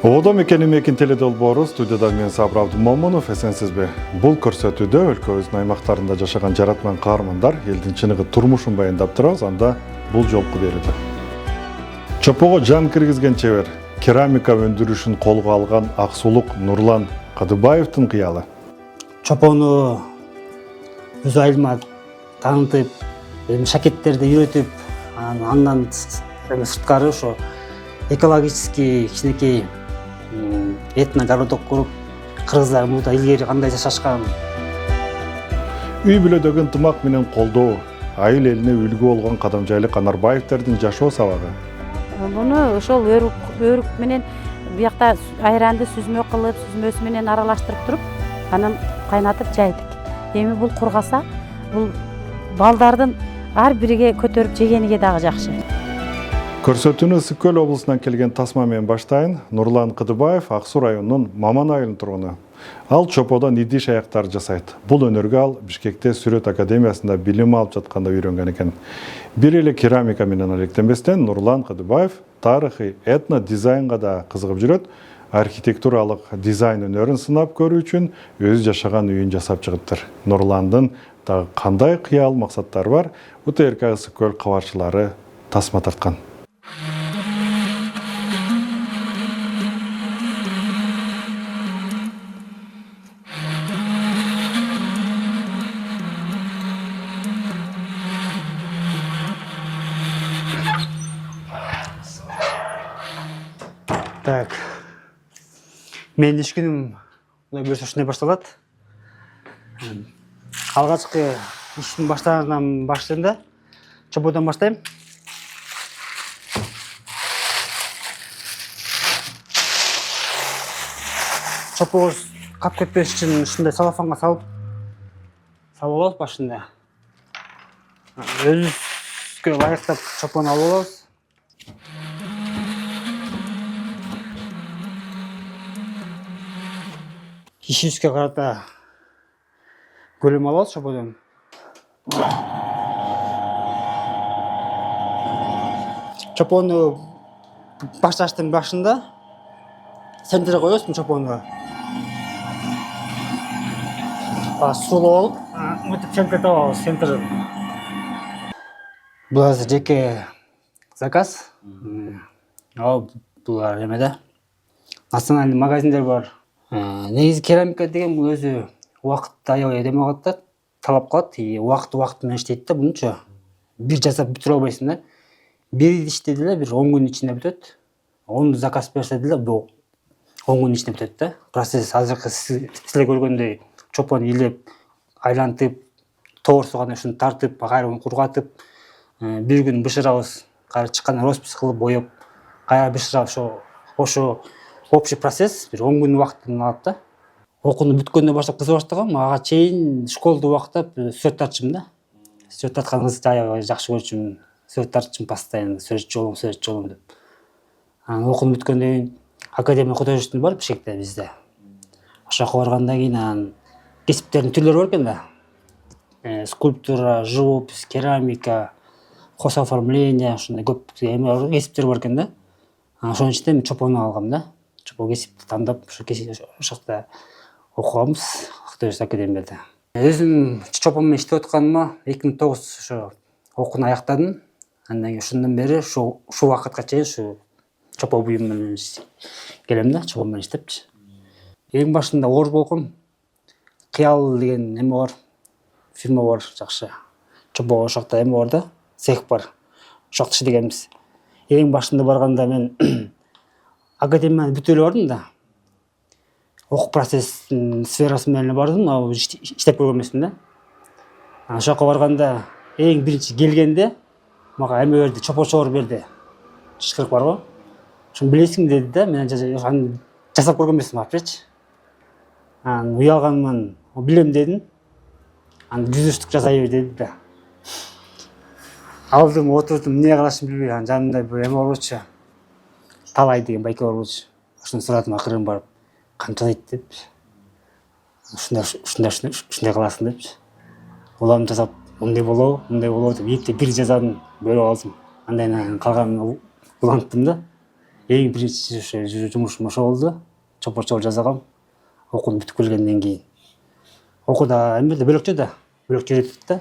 Оодо мекени мекин теледолбоору студияда мен Сабыр Абдумомунов, эсенсизби? Бул көрсөтүүдө өлкөбүздүн аймактарында жашаган жаратман каармандар элдин чыныгы турмушун баяндап турабыз, анда бул жолку берүүдө. Чопого жан киргизген чебер, керамика өндүрүшүн колго алган Аксулук Нурлан Кадыбаевдин кыялы. Чопону өз айылыма таанытып, шакеттерди үйрөтүп, андан сырткары ошо экологический кичинекей этногородок куруп, кыргыздар мурда илгери кандай жашашкан. Үй бүлөдөгү ынтымак менен колдоо, айыл элине үлгү болгон Кадамжайлык Анарбаевдердин жашоо сабагы. Буну ошол өрүк менен биякта айранды сүзмө кылып, сүзмөсү менен аралаштырып туруп, анан кайнатып жайдык. Эми бул кургаса, бул балдардын ар бириге көтөрүп жегениге дагы жакшы. Көрсөтүүнү Ысык Көл облусунан келген тасма менен баштайын. Нурлан Кадыбаев Ак Суу районунун Маман айылынын тургуну. Ал чоподон идиш аяктар жасайт. Бул өнөргө ал Бишкекте Сүрөт академиясында билим алып жатканда үйрөнгөн экен. Бир эле керамика менен алектенбестен Нурлан Кадыбаев тарыхый этно дизайнга да кызыгып жүрөт. Архитектуралык дизайн өнөрүн сынап көрүү үчүн өзү жашаган үйүн жасап чыгыптыр. Нурландын дагы кандай кыял максаттары бар? УТРК Ысык Көл кабарчылары тасма тарткан. Так. Менин иш күнүм мындай буюрса ушундай башталат. Алгачкы иштин баштагандан баштайында чоподон баштайм. Чопо кап кетпеш үчүн ушундай салафанга салып алабыз башында. Өзүбүзгө ылайыктап чопону алып алабыз. Ишибизге карата көлөм алабыз чоподон. Чопону башташтын башында центрге коебуз чопону. Сулап алып, мынтип центрге табабыз, центрин. Бул азыр жеке заказ. Булар эмеде национальный магазиндер бар. Негизи керамика деген бул өзү убакытты аябай эме кылат да, талап кылат. Убакыт менен иштейт да, бунчу бир жасап бүтүрө албайсың да. Бир иште деле бир 10 күн ичинде бүтөт. 10 заказ берсе деле бул 10 күн ичинде бүтөт да. Процесс азыркы силер көргөндөй чопону илеп, айлантып, тоорсуган ушуну тартып, кайра кургатып, бир күн бышырабыз, кайра чыккандан роспись кылып боеп, кайра бышырап ошо общий процесс бир 10 күн убакытын алат да. Окууну бүткөндөн баштап кызыга баштагам, ага чейин школду убактап сүрөт тартчумун да. Сүрөт тарткан кызды аябай жакшы көрчүмүн. Сүрөт тартчумун постоянно, сүрөтчү болом деп. Окууну бүткөндөн кийин академия художественный бар Бишкекте бизде. Ошоко баргандан кийин кесиптердин түрлөрү бар экен да. Скульптура, живопись, керамика, хозоформление, ушундай көп кесиптер бар экен да. Ошонун ичинде мен чопону алгам да. Чопо кесипти тандап, ошо жакта окуганбыз художественный академияда. Өзүм чопо менен иштеп атканыма 2009 ошо окууну аяктадым. Андан кийин ошондон бери ушу убакытка чейин ушу чопо буюм менен келем да, чопо менен иштепчи. Эң башында оор болгон кыял деген эме бар, фирма бар жакшы. Чопо ошол жакта эме бар да, цех бар. Ошол жакта иштегенбиз. Эң башында барганда мен академияны бүтүп эле бардым да. Окуу процесстин сферасы менен бардым, иштеп көргөн эмесмин да. Ошол жака барганда эң биринчи келгенде мага эме берди, чопочор берди. Чычкырык бар го. Ошону билесиң деди да, мен жасап көргөн эмесмин апчычы. Уялганман, билем дедим. Жүзүштүк жасай бер деди да. Алдым, отурдум, эмне кылашымды билбей, жанымда бир эме болчу. Талай деген байке болчу. Ошону сурадым акырын барып, канча дейт деп. Ушундай кыласың депчи. Улам жасап, мындай болобу деп, бир жазадым, бөлүп алдым. Андан калганын уланттым да. Ең бірінші жұмысым ошо болду. Чопорчол жасагам. Окууну бүтүп келгенден кийин. Окууда эмеде бөлөкчө да. Бөлөкчө жүрүп да.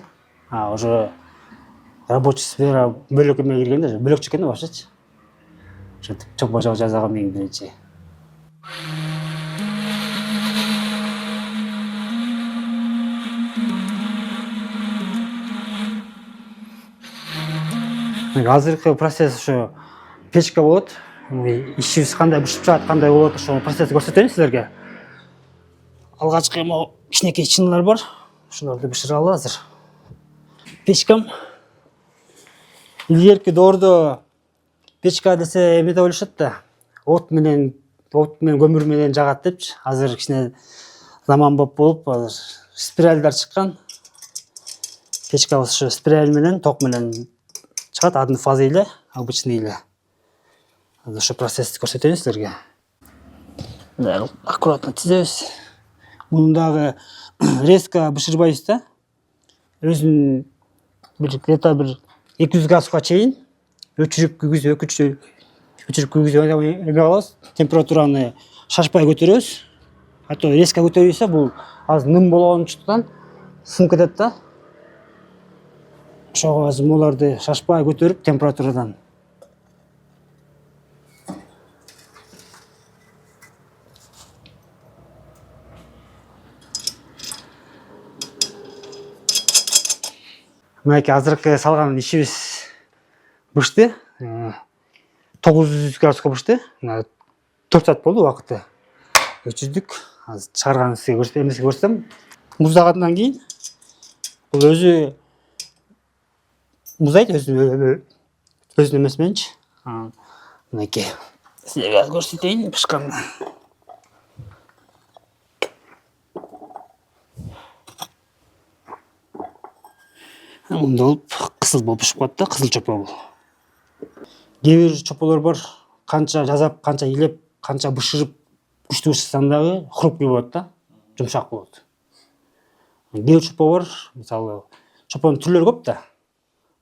Уже рабочий сфера бөлөк эме киргенде бөлөкчө экен да башычы. Ошентип чопорчол жасагам эң биринчи. Азыркы процесс ошо печка болот. Ишибиз кандай бышып чыгат, кандай болот, ошо процессти көрсөтөйүн силерге. Алгачкы эмо кичинекей чыныйлар бар. Ошолорду бышыралы азыр. Печкам. Илгерки доордо печка десе эме деп ойлошот да. От менен көмүр менен жагат депчи. Азыр кичине заманбап болуп, азыр спиральдар чыккан. Печка ошо спираль менен, ток менен чыгат, одной фаза эле, обычный эле. Ошо процессти көрсөтөйүн силерге. Аккуратно тизебиз. Мунун дагы резко бышырбайбыз да. Өзүн где-то 200 градуска чейин өчүрүп күйгүзүп эме алабыз. Температураны шашпай көтөрөбүз. А то резко көтөрүлсө бул азыр ным болгончуктан сынып кетет да. Ошого азыр буларды шашпай көтөрүп температурадан. Мынакей азыркы салган ишибиз бышты. 900 градуска бышты. 4 саат болду убакыты. Өчүрдүк. Азыр чыгарган эмесин көрсөтөм. Муздагандан кийин бул өзү музайт өзүнүн эмеси мененчи. Мынакей силерге көрсөтөйүн бышканды. Мындай болуп кызыл болуп бышып калат да, кызыл чопо бул. Кээ бир чополор бар, канча жазап, канча илеп, канча бышырып, күчтүү бышырсаң дагы хрупкий болот да, жумшак болот. Кээ бир чопо бар, мисалы чопонун түрлөрү көп да.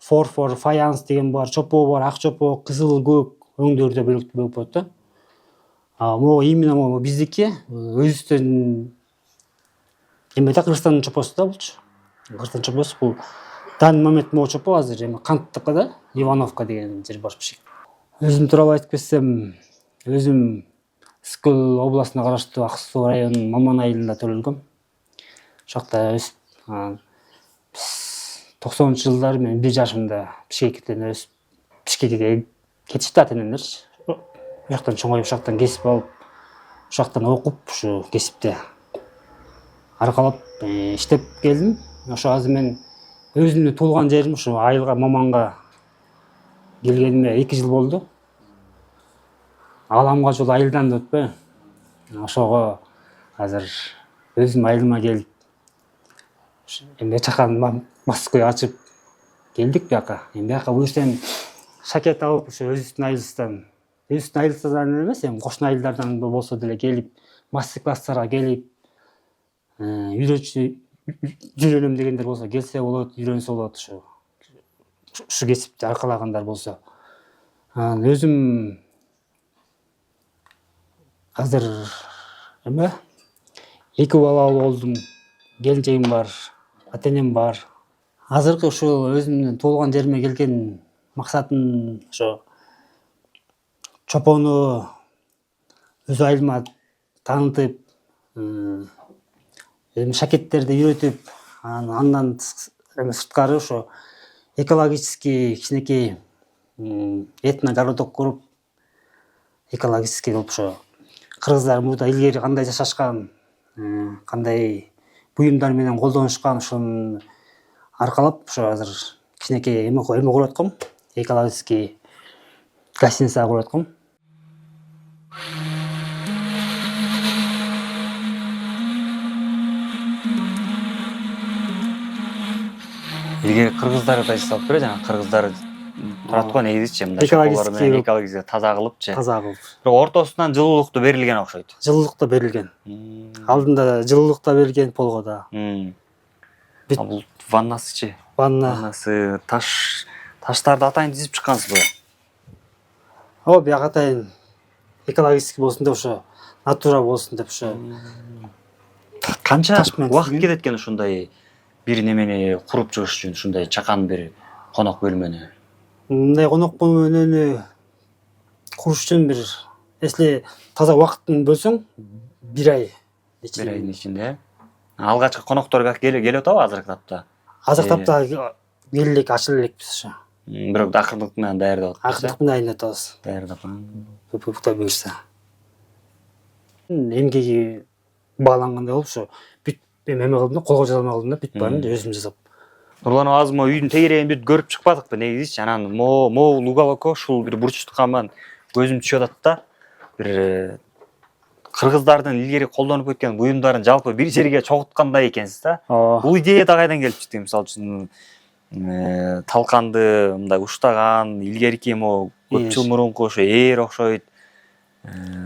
Форфор, фаянс деген бар, чопо бар, ак чопо, кызыл, көк, өңдөрү да бөлөк болот да. Могу именно биздики өзүбүздөн эме да, Кыргызстандын чопосу да булчу. Кыргызстан чопосу бул данный момент могу чопо азыр эме Канттыкы да, Ивановка деген жер бар бишек. Өзүм тууралуу айтып кетсем, өзүм Ысыкөл областына караштуу Ак Суу районунун Маман айылында төрөлгөм. Ошакта өсүп, 90-жылдары жылдары мен 1 жашымда Бишкектен өсүп, Бишкекке кетишти ата-энемдерчи. Ошактан чоңоюп, ошактан кесип алып, ошактан окуп, ушу кесипте аркалап иштеп келдим. Ошо азыр мен өзүмдүн туулган жерим ушу айылга, Маманга келгениме 2 жыл болду. Аламга жол айылдан да өтпөй. Ошого азыр өзүм айылыма келип, эме чакан Москвы ачып келдик бияка. Бияка буюрсам шакет алып, ушу өзүбүздүн айылыбыздан эмес, кошуна айылдардан болсо деле келип, мастер-класстарга келип, үйрөнөм дегендер болсо келсе болот, үйрөнсө болот, ушу кесипти аркалагандар болсо. Өзүм азыр эме 2 балалуу болдум. Келинчегим бар, ата-энем бар. Азыркы ушул өзүмдүн туулган жериме келген максатым ошо чопону өз айылыма таанытып, шакеттерди үйрөтүп, андан сырткары ошо экологический кичинекей этногородок куруп, экологический болуп ошо кыргыздар мурда илгери кандай жашашкан, кандай буюмдар менен колдонушкан, ошону аркалап ошо азыр кичинекей эме куруп аткам, экологический гостиница куруп аткам. Илгери кыргыздар да жасалып берет, жана кыргыздар турат го негизичи, мындай чополор менен экологический таза кылыпчы. Таза кылып. Бирок ортосунан жылуулукту берилген окшойт. Жылуулук да берилген. Алдында жылуулук да берилген полго да. Бул ваннасычы? Ваннасы таштарды атайын тизип чыккансызбы? Бияка атайын экологический болсын деп ошо натура болсын деп ошо Канча Ташкент убакыт деген. кетет экен ушундай бир немени куруп чыгыш үчүн, ушундай чакан бир конок бөлмөнү? мындай конок бөлмөнү куруш үчүн бир если таза убакытын бөлсөң 1 ай. Бир айдын ичинде. Алгачкы коноктор келип атабы азыркы тапта? Азыр тапта келе элек ачыла элекпиз ошо. Бирок акырдык менен даярдап атабыз. Акыркы менен атабыз. Даярдап. Кудай буюрса. Эмгеги баалангандай болуп ошо бүт эме кылдым да, колго жаза алмай калдым да, бүт баарын өзүм жасап. Нурлан азыр могу үйдүн тегерегин бүт көрүп чыкпадыкпы негизичи? Анан могу уголокко ушул бир бурчтукка мен көзүм түшүп атат да. Бир кыргыздардын илгери колдонуп кеткен буюмдарын жалпы бир жерге чогулткандай экенсиз да. Бул идея да кайдан келип чыкты? Мисалы үчүн талканды мындай уштаган илгерки могу көп жыл мурунку ошо ээр окшойт.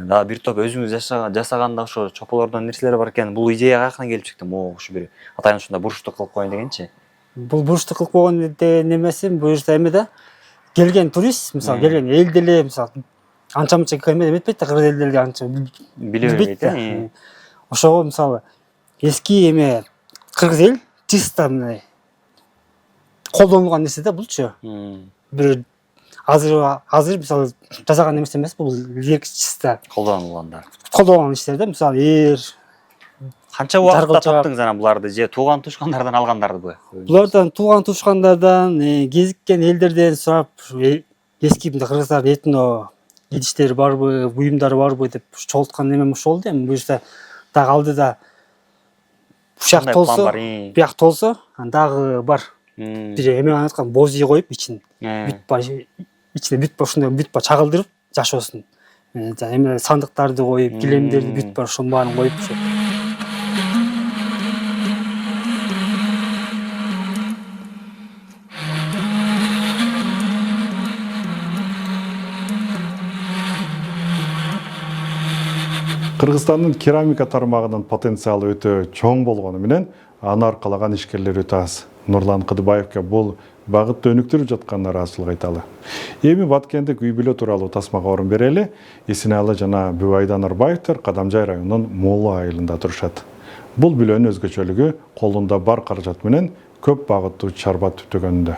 Да бир топ өзүңүз жасаганда ошо чополордон нерселер бар экен. Бул идея каяктан келип чыкты? Могу ушу бир атайын ушундай бурчтук кылып коеюн дегенчи. Бул бурчтук кылып койгон деген эмеси буюрса эме да. Келген турист, мисалы келген эл деле мисалы анча-мынча эметпейт да, кыргыз элдерди анча билбейт да. Ошого мисалы эски эме кыргыз эл чисто мындай колдонулган нерсе да булчу. Бир азыр мисалы жасаган нерсе эмес, бул илгерки чисто колдонулган иштер да. Мисалы ээр канча убакытта таптыңыз анан буларды? Же тууган тушкандардан алгандарбы? Булардан тууган тушкандардан, кезиккен элдерден сурап, эски мындай кыргыздардын этно идиштери барбы, буюмдары барбы деп чогулткан эмем ошол болду. Эми буюрса дагы алдыда ушак толсо, дагы бар. Бир эме айткан боз үй коюп ичин ичине бүт ушундай бүт чагылдырып жашоосун. Эме сандыктарды коюп, килемдерди бүт ошонун баарын коюп ошо. Кыргызстандын керамика тармагынын потенциалы өтө чоң болгону менен аны аркалаган ишкерлер өтө аз. Нурлан Кыдыбаевке бул багытты өнүктүрүп жатканына ыраазычылык айталы. Эми Баткендик үй бүлө тууралуу тасмага орун берели. Эсеналы жана Бүбайдан Арбаевтер Кадамжай районунун Молу айылында турушат. Бул бүлөнүн өзгөчөлүгү колунда бар каражат менен көп багыттуу чарба түптөгөнүндө.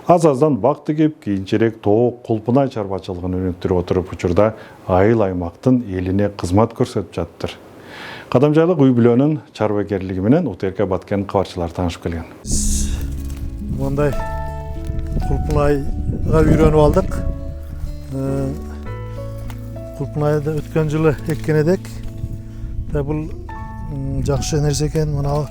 Аз-аздан бак тигип, кийинчерээк тоок кулпунай чарбачылыгын өнүктүрүп отуруп учурда айыл аймактын элине кызмат көрсөтүп жаттыр. Кадамжайлык үй бүлөнүн чарбагерлиги менен УТРК Баткен кабарчылары таанышып келген. Мындай кулпунайга үйрөнүп алдык. Кулпунайды өткөн жылы эккен эдик. Бул жакшы нерсе экен. Мына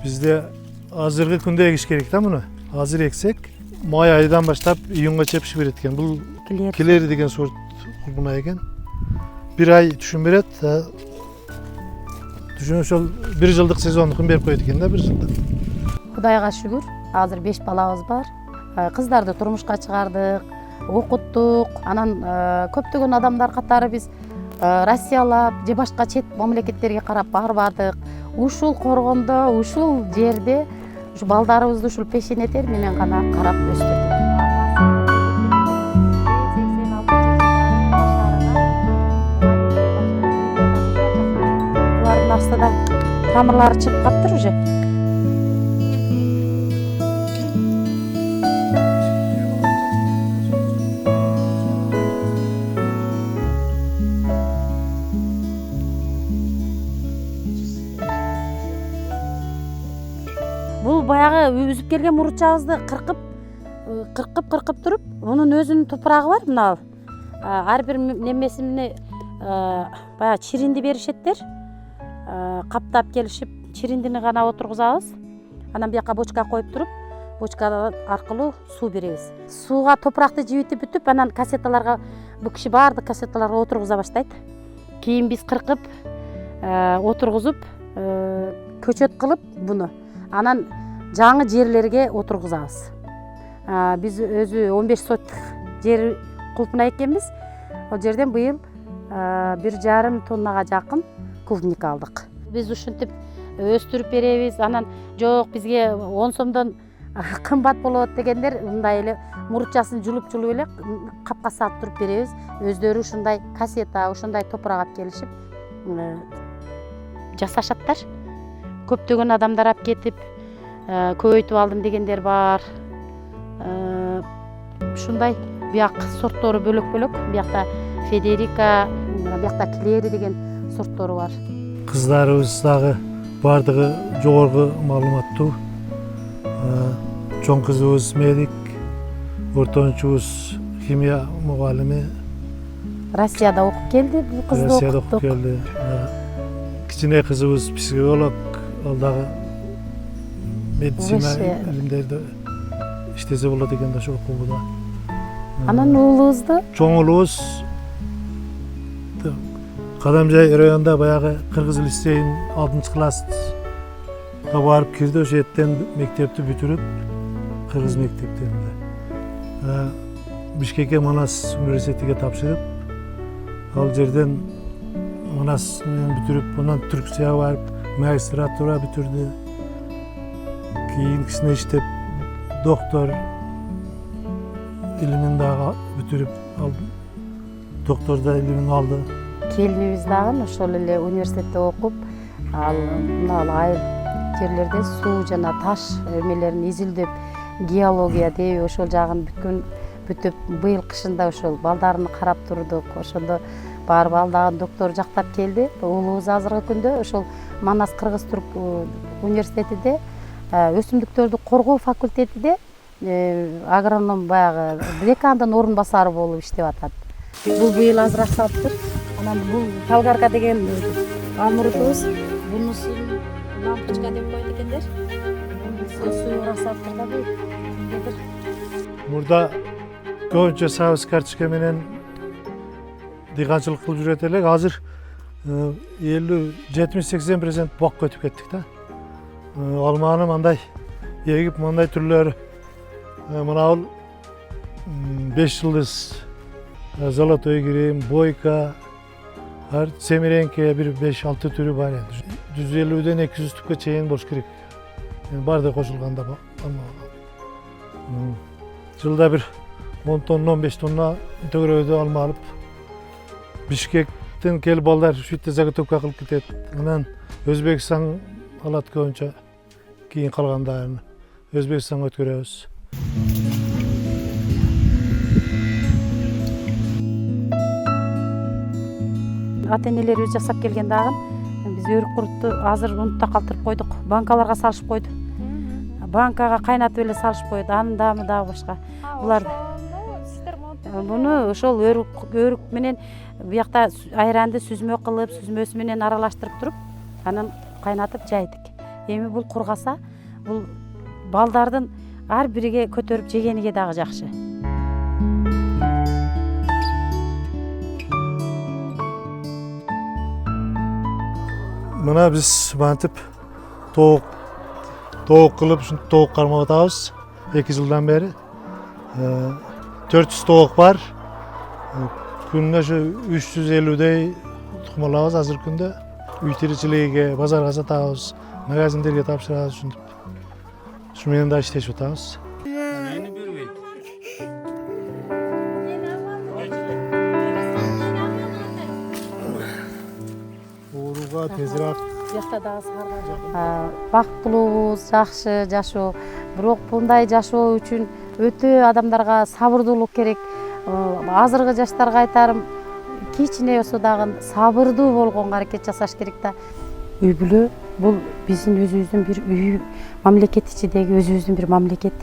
бизде азыркы күндө эгиш керек да муну. Азыр эксек, май айдан баштап июнга чейин пишип берет экен. Бул келери деген сорт кулпунай экен. 1 ай түшүн берет. Түшүн ошол 1 жылдык сезондукун берип коет экен да 1 жылдык. Кудайга шүгүр, азыр 5 балабыз бар. Кыздарды турмушка чыгардык, окуттук. Анан көптөгөн адамдар катары биз Россиялап же башка чет мамлекеттерге карап барбадык. Ушул коргондо, ушул жерде ушу балдарыбызды ушул пешенетер менен гана карап өстүрдүк. Булардын астыда тамырлары чыгып каптыр уже. Бул баягы үзүп келген мурутчабызды кыркып туруп, мунун өзүнүн топурагы бар, мына ар бир немесини баягы чиринди беришеттер. Каптап келишип, чириндини гана отургузабыз. Анан бияка бочка коюп туруп, бочка аркылуу суу беребиз. Сууга топуракты жибитип бүтүп, анан кассеталарга бул киши баардык кассеталарга отургуза баштайт. Кийин биз кыркып, отургузуп, көчөт кылып буну анан жаңы жерлерге отургузабыз. Биз өзү 15 соток жер кулпунай экенбиз. Ал жерден быйыл 1,5 тоннага жакын клубника алдык. Биз ушинтип өстүрүп беребиз. Анан жок бизге 10 сомдон кымбат болот дегендер мындай эле мурутчасын жулуп эле капка салып туруп беребиз. Өздөрү ушундай кассета, ушундай топурак алып келишип жасашаттар. Көптөгөн адамдар алып кетип көбөйтүп алдым дегендер бар. Ушундай бияк сорттору бөлөк. Биякта Федерика, биякта Клери деген сорттору бар. Кыздарыбыз дагы бардыгы жогорку маалыматтуу. Чоң кызыбыз медик, ортончубуз химия мугалими. Россияда окуп келди, бул кызды Россияда окуп окуттук. келди. Кичине кызыбыз психолог, ал дагы медицина илимдерде иштесе болот экен да ошо окууда. Анан уулубузду Чоң уулубуз Кадамжай районунда баягы Кыргыз лицейин 6-класска барып кирди, ошо жерден мектепти бүтүрүп, Кыргыз мектептеринде. Бишкекке Манас университетиге тапшырып, ал жерден Манас бүтүрүп, анан Түркияга барып магистратура бүтүрдү. Кийинкисине иштеп доктор илимин дагы бүтүрүп, докторда илимин алды. келинибиз дагы ошол эле университетте окуп, ал айыл жерлерде суу жана таш эмелерин изилдеп, геология деп ошол жагын бүтүп, быйыл кышында ошол балдарын карап турдук. Ошондо барып ал дагы доктор жактап келди. Уулубуз азыркы күндө ошол Манас Кыргыз-Түрк университетинде өсүмдүктөрдү коргоо факультетиде агроном баягы декандын орун басары болуп иштеп атат. Бул быйыл азыраак салыптыр. Анан бул талгарка деген амурубуз, бунусун лампочка деп койду экендер. Сууга салыптыр да бул. Мурда көбүнчө сабыз карточка менен дыйканчылык кылып жүрөт элек. Азыр 50-70-80% бокко өтүп кеттик да. Алманы мындай эгип, мындай түрлөрү. Мына бул 5 жылдыз, золотой грим, бойка, семиренке бир 5-6 түрү бар энди. 150ден 200 түпкө чейин болуш керек. Барды кошулганда жылда бир 10 тонна, 15 тонна төгөрөдө алма алып, Бишкектен келип балдар ушүйтө заготовка кылып кетет. Анан Өзбекстан алат көбүнчө, кийин калгандарын Өзбекстанга өткөрөбүз. Ата-энелерибиз жасап келген дагы биз өрүк курутту азыр унутта калтырып койдук. Банкаларга салышып койду. Банкага кайнатып эле салышып койду. Анын даамы дагы башка. Булар буну ошол өрүк менен биякта айранды сүзмө кылып, сүзмөсү менен аралаштырып туруп, анан кайнатып жайдык. Эми бул кургаса, бул балдардын ар бириге көтөрүп жегениге дагы жакшы. Мына биз бантип тоок кылып, тоок кармап атабыз 2 жылдан бери. 400 тоок бар. Күнүнө ошо 350дей тукум алабыз азыр күндө. Үй тиричилигиге, базарга сатабыз, магазиндерге тапшырабыз ушинтип. Ушу менен да иштешип атабыз. Ооруга тезирээк Бактылуубуз, жакшы жашоо. Бирок мындай жашоо үчүн өтө адамдарга сабырдуулук керек. Азыркы жаштарга айтарым, кичине болсо дагы сабырдуу болгонго аракет жасаш керек да. Үй бүлө бул биздин өзүбүздүн бир үй, мамлекет ичидеги өзүбүздүн бир мамлекет.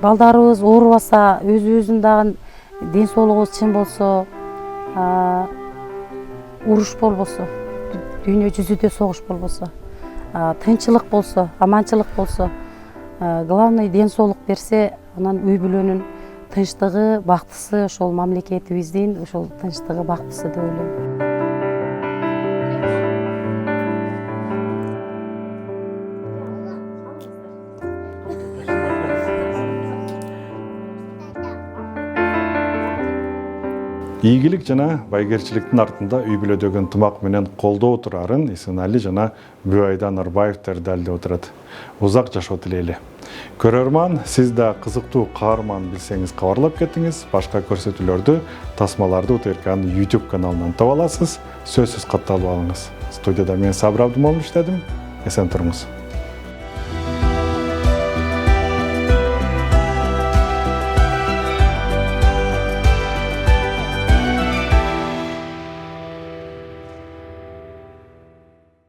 Балдарыбыз оорубаса, өзүбүздүн дагы ден соолугубуз чын болсо, уруш болбосо, дүйнө жүзүдө согуш болбосо, тынчылык болсо, аманчылык болсо, главный ден соолук берсе, анан үй бүлөнүн тынчтыгы, бактысы ошол мамлекетибиздин ошол тынчтыгы, бактысы деп ойлойм. ийгилик жана байгерчиликтин артында үй бүлөдөгү ынтымак менен колдоо турарын Исенали жана Бүайдан Арбаевтер далилдеп отурат. Узак жашоо тилейли. Көрөрман, сиз да кызыктуу каарман билсеңиз кабарлап кетиңиз. Башка көрсөтүүлөрдү, тасмаларды УТРКнын YouTube каналынан таба аласыз. Сөзсүз катталып алыңыз. Студияда мен Сабыр Абдымолов иштедим. Эсен туруңуз.